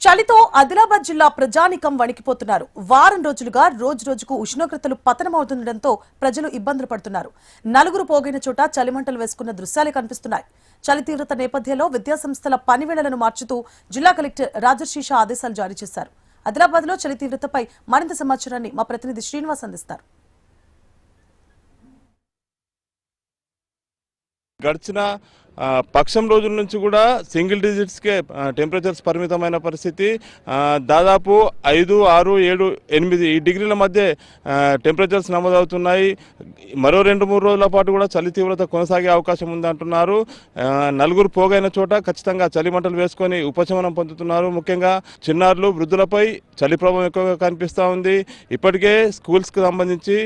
చలితో ఆదిలాబాద్ జిల్లా ప్రజానికం వణికిపోతున్నారు. వారం రోజులుగా రోజుకు ఉష్ణోగ్రతలు పతనమవుతుండటంతో ప్రజలు ఇబ్బందులు పడుతున్నారు. నలుగురు పోగైన చోట చలిమంటలు వేసుకున్న దృశ్యాలే కనిపిస్తున్నాయి. చలి తీవ్రత నేపథ్యంలో విద్యాసంస్థల పనివేళలను మార్చుతూ జిల్లా కలెక్టర్ రాజశేష ఆదేశాలు జారీ చేశారు. ఆదిలాబాద్ లో చలి తీవ్రతపై మరింత సమాచారాన్ని మా ప్రతినిధి శ్రీనివాస్ అందిస్తారు. గడిచిన పక్షం రోజుల నుంచి కూడా సింగిల్ డిజిట్స్కే టెంపరేచర్స్ పరిమితమైన పరిస్థితి. దాదాపు 5, 6, 7, 8 ఈ డిగ్రీల మధ్య టెంపరేచర్స్ నమోదవుతున్నాయి. మరో 2-3 రోజుల పాటు కూడా చలి తీవ్రత కొనసాగే అవకాశం ఉందంటున్నారు. నలుగురు పోగైన చోట ఖచ్చితంగా చలి మంటలు వేసుకొని ఉపశమనం పొందుతున్నారు. ముఖ్యంగా చిన్నారులు, వృద్ధులపై చలి ప్రభావం ఎక్కువగా కనిపిస్తూ ఉంది. ఇప్పటికే స్కూల్స్కి సంబంధించి,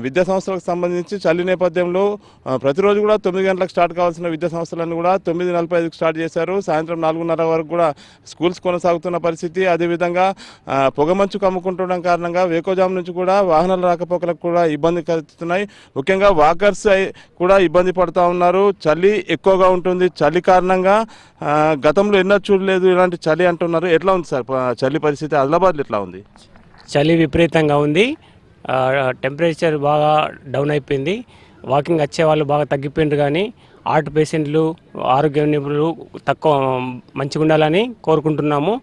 విద్యా సంస్థలకు సంబంధించి చలి నేపథ్యంలో ప్రతిరోజు కూడా 9 గంటలకు స్టార్ట్ కావాల్సిన విద్యా సంస్థలు కూడా 9:45కి స్టార్ట్ చేశారు. సాయంత్రం 4:30 వరకు కూడా స్కూల్స్ కొనసాగుతున్న పరిస్థితి. అదేవిధంగా పొగమంచు కమ్ముకుంటుండడం కారణంగా వేకోజాం నుంచి కూడా వాహనాల రాకపోకలకు కూడా ఇబ్బంది కలుగుతున్నాయి. ముఖ్యంగా వాకర్స్ కూడా ఇబ్బంది పడుతూ ఉన్నారు. చలి ఎక్కువగా ఉంటుంది. చలి కారణంగా గతంలో ఎన్నో చూడలేదు ఇలాంటి చలి అంటున్నారు. ఎట్లా ఉంది సార్ చలి పరిస్థితి? ఆదిలాబాద్లో ఎట్లా ఉంది? చలి విపరీతంగా ఉంది. టెంపరేచర్ బాగా డౌన్ అయిపోయింది. వాకింగ్ వచ్చే వాళ్ళు బాగా తగ్గిపోయిండ్రు. కానీ హార్ట్ పేషెంట్లు, ఆరోగ్య నిపుణులు తక్కువ మంచిగా ఉండాలని కోరుకుంటున్నాము.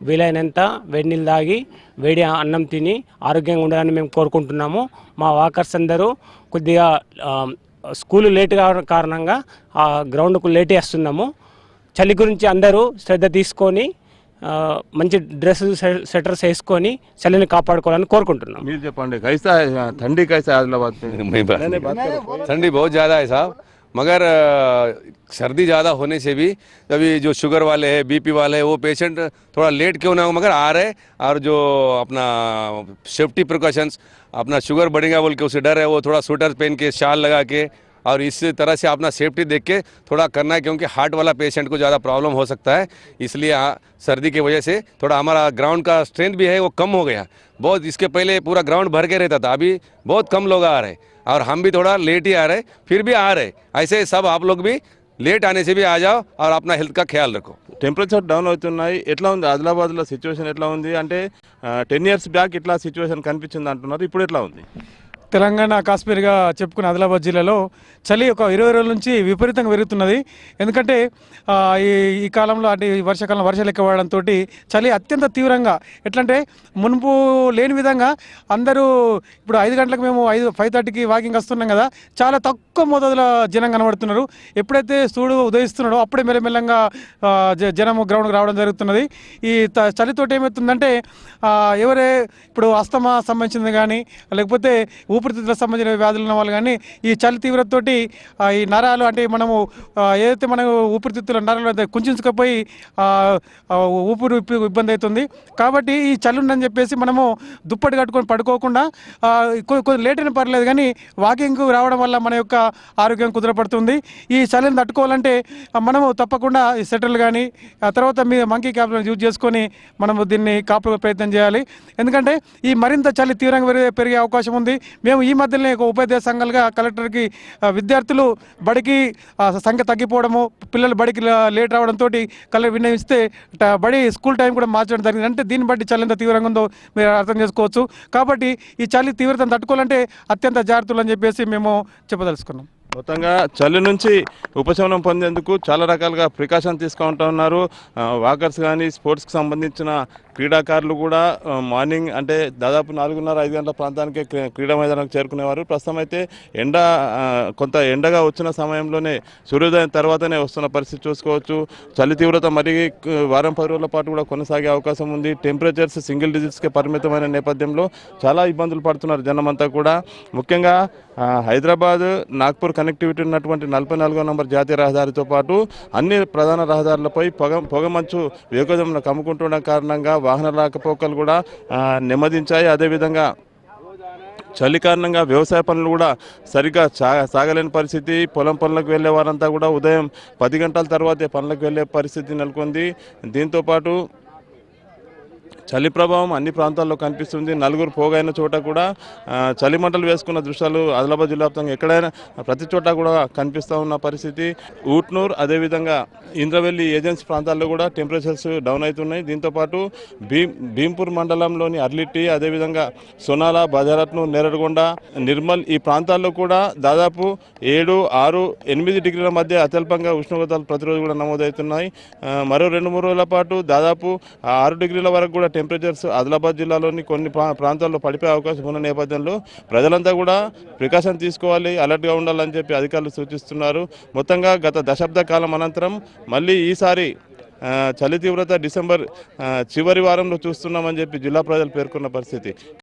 వీలైనంత వేడి నీళ్ళు తాగి వేడి అన్నం తిని ఆరోగ్యంగా ఉండాలని మేము కోరుకుంటున్నాము. మా వాకర్స్ అందరూ కొద్దిగా స్కూలు లేట్ కారణంగా గ్రౌండ్కు లేట్ వేస్తున్నాము. చలి గురించి అందరూ శ్రద్ధ తీసుకొని మంచి డ్రెస్ స్వెటర్స్ వేసుకొని చలిని కాపాడుకోవాలని కోరుకుంటున్నాం. మీరు చెప్పండి, कैसा ठंडी कैसा है आदिलाबाद में? ठंडी बहुत ज़्यादा है साहब, मगर सर्दी ज़्यादा होने से भी अभी जो शुगर वाले हैं, बीपी वाले हैं, वो पेशेंट थोड़ा लेट क्यों ना हो मगर आ रहे। और जो अपना सेफ्टी प्रिकॉशंस, अपना शुगर बढ़ेगा बोल के उसे डर है, वो थोड़ा स्वेटर पहन के, शाल लगा के और इस तरह से अपना सेफ्टी देख के थोड़ा करना है, क्योंकि हार्ट वाला पेशेंट को ज़्यादा प्रॉब्लम हो सकता है। इसलिए सर्दी की वजह से थोड़ा हमारा ग्राउंड का स्ट्रेंथ भी है वो कम हो गया बहुत। इसके पहले पूरा ग्राउंड भर के रहता था, अभी बहुत कम लोग आ रहे और हम भी थोड़ा लेट ही आ रहे, फिर भी आ रहे। ऐसे सब आप लोग भी లేట్ అనేసి भी आ जाओ और अपना हेल्थ का ख्याल रखो. టెంపరేచర్ డౌన్ అవుతున్నాయి. ఎట్లా ఉంది ఆదిలాబాద్లో సిచ్యువేషన్? ఎట్లా ఉంది అంటే 10 years బ్యాక్ ఇట్లా సిచ్యువేషన్ కనిపించింది అంటున్నారు. ఇప్పుడు ఎట్లా ఉంది? తెలంగాణ కాశ్మీర్గా చెప్పుకున్న ఆదిలాబాద్ జిల్లాలో చలి ఒక 20 రోజుల నుంచి విపరీతంగా పెరుగుతున్నది. ఎందుకంటే ఈ కాలంలో అంటే ఈ వర్షాకాలం వర్షాలు ఎక్కువ పడడంతో చలి అత్యంత తీవ్రంగా, ఎట్లంటే మునుపు లేని విధంగా అందరూ ఇప్పుడు 5 గంటలకు మేము 5:30కి వాకింగ్ వస్తున్నాం కదా, చాలా తక్కువ మోతాదులో జనం కనబడుతున్నారు. ఎప్పుడైతే సూర్యుడు ఉదయిస్తున్నాడో అప్పుడే మెల్లమెల్లంగా జనం గ్రౌండ్కి రావడం జరుగుతున్నది. ఈ చలితోటి ఏమవుతుందంటే ఎవరే ఇప్పుడు అస్తమా సంబంధించింది కానీ, లేకపోతే ఊపిరితిత్తులకు సంబంధించిన వ్యాధులు ఉన్న వాళ్ళు కానీ ఈ చలి తీవ్రతతోటి ఈ నరాలు అంటే మనము ఏదైతే మనకు ఊపిరితిత్తుల నరాలు కుంచుకుపోయి ఊపిరి ఇబ్బంది అవుతుంది. కాబట్టి ఈ చలి ఉందని చెప్పేసి మనము దుప్పటి కట్టుకొని పడుకోకుండా కొద్దిగా లేట్ అయినా పర్లేదు కానీ వాకింగ్కు రావడం వల్ల మన యొక్క ఆరోగ్యం కుదరపడుతుంది. ఈ చలిని తట్టుకోవాలంటే మనము తప్పకుండా ఈ స్వెటర్లు కానీ ఆ తర్వాత మీ మంకీ క్యాప్లను యూజ్ చేసుకొని మనము దీన్ని కాపాడే ప్రయత్నం చేయాలి. ఎందుకంటే ఈ మరింత చలి తీవ్రంగా పెరిగే అవకాశం ఉంది. మేము ఈ మధ్యలోనే ఒక ఉపాధ్యాయ సంఘాలుగా కలెక్టర్కి విద్యార్థులు బడికి సంఖ్య తగ్గిపోవడము, పిల్లలు బడికి లేట్ రావడంతో కలెక్టర్ విన్నవిస్తే బడి స్కూల్ టైం కూడా మార్చడం జరిగింది. అంటే దీన్ని బట్టి చలి ఎంత తీవ్రంగా ఉందో మీరు అర్థం చేసుకోవచ్చు. కాబట్టి ఈ చలి తీవ్రతను తట్టుకోవాలంటే అత్యంత జాగ్రత్తలు అని చెప్పేసి మేము చెప్పదలుచుకున్నాం. మొత్తంగా చలి నుంచి ఉపశమనం పొందేందుకు చాలా రకాలుగా ప్రికాషన్ తీసుకుంటూ ఉన్నారు. వాకర్స్ కానీ, స్పోర్ట్స్కి సంబంధించిన క్రీడాకారులు కూడా మార్నింగ్ అంటే దాదాపు 4:30-5 గంటల ప్రాంతానికి క్రీడా మైదానానికి చేరుకునేవారు. ప్రస్తుతం అయితే కొంత ఎండగా వచ్చిన సమయంలోనే సూర్యోదయం తర్వాతనే వస్తున్న పరిస్థితి చూసుకోవచ్చు. చలి తీవ్రత మరి వారం 10 రోజుల పాటు కూడా కొనసాగే అవకాశం ఉంది. టెంపరేచర్స్ సింగిల్ డిజిట్స్కే పరిమితమైన నేపథ్యంలో చాలా ఇబ్బందులు పడుతున్నారు జనమంతా కూడా. ముఖ్యంగా హైదరాబాద్ నాగ్పూర్ కనెక్టివిటీ ఉన్నటువంటి 44వ నంబర్ జాతీయ రహదారితో పాటు అన్ని ప్రధాన రహదారులపై పొగమంచు వేగంగా కమ్ముకుంటున్న కారణంగా వాహన రాకపోకలు కూడా నెమ్మదించాయి. అదేవిధంగా చలి కారణంగా వ్యవసాయ పనులు కూడా సరిగ్గా సాగలేని పరిస్థితి. పొలం పనులకు వెళ్ళే వారంతా కూడా ఉదయం 10 గంటల తర్వాతే పనులకు వెళ్ళే పరిస్థితి నెలకొంది. దీంతోపాటు చలి ప్రభావం అన్ని ప్రాంతాల్లో కనిపిస్తుంది. నలుగురు పోగైన చోట కూడా చలి మంటలు వేసుకున్న దృశ్యాలు ఆదిలాబాద్ జిల్లా వ్యాప్తంగా ఎక్కడైనా ప్రతి చోట కూడా కనిపిస్తూ ఉన్న పరిస్థితి. ఊట్నూర్ అదేవిధంగా ఇంద్రవెల్లి ఏజెన్సీ ప్రాంతాల్లో కూడా టెంపరేచర్స్ డౌన్ అవుతున్నాయి. దీంతోపాటు భీంపూర్ మండలంలోని అర్లిట్టి, అదేవిధంగా సొనాల, బజారత్నూర్, నేరడిగొండ, నిర్మల్ ఈ ప్రాంతాల్లో కూడా దాదాపు 7, 6, 8 డిగ్రీల మధ్య అత్యల్పంగా ఉష్ణోగ్రతలు ప్రతిరోజు కూడా నమోదవుతున్నాయి. మరో 2-3 రోజుల పాటు దాదాపు 6 డిగ్రీల వరకు కూడా టెంపరేచర్స్ ఆదిలాబాద్ జిల్లాలోని కొన్ని ప్రాంతాల్లో పడిపోయే అవకాశం ఉన్న నేపథ్యంలో ప్రజలంతా కూడా ప్రికాషన్ తీసుకోవాలి, అలర్ట్గా ఉండాలని చెప్పి అధికారులు సూచిస్తున్నారు. మొత్తంగా గత దశాబ్ద కాలం అనంతరం మళ్ళీ ఈసారి చలి తీవ్రత డిసెంబర్ చివరి వారంలో చూస్తున్నామని చెప్పి జిల్లా ప్రజలు పేర్కొన్న పరిస్థితి.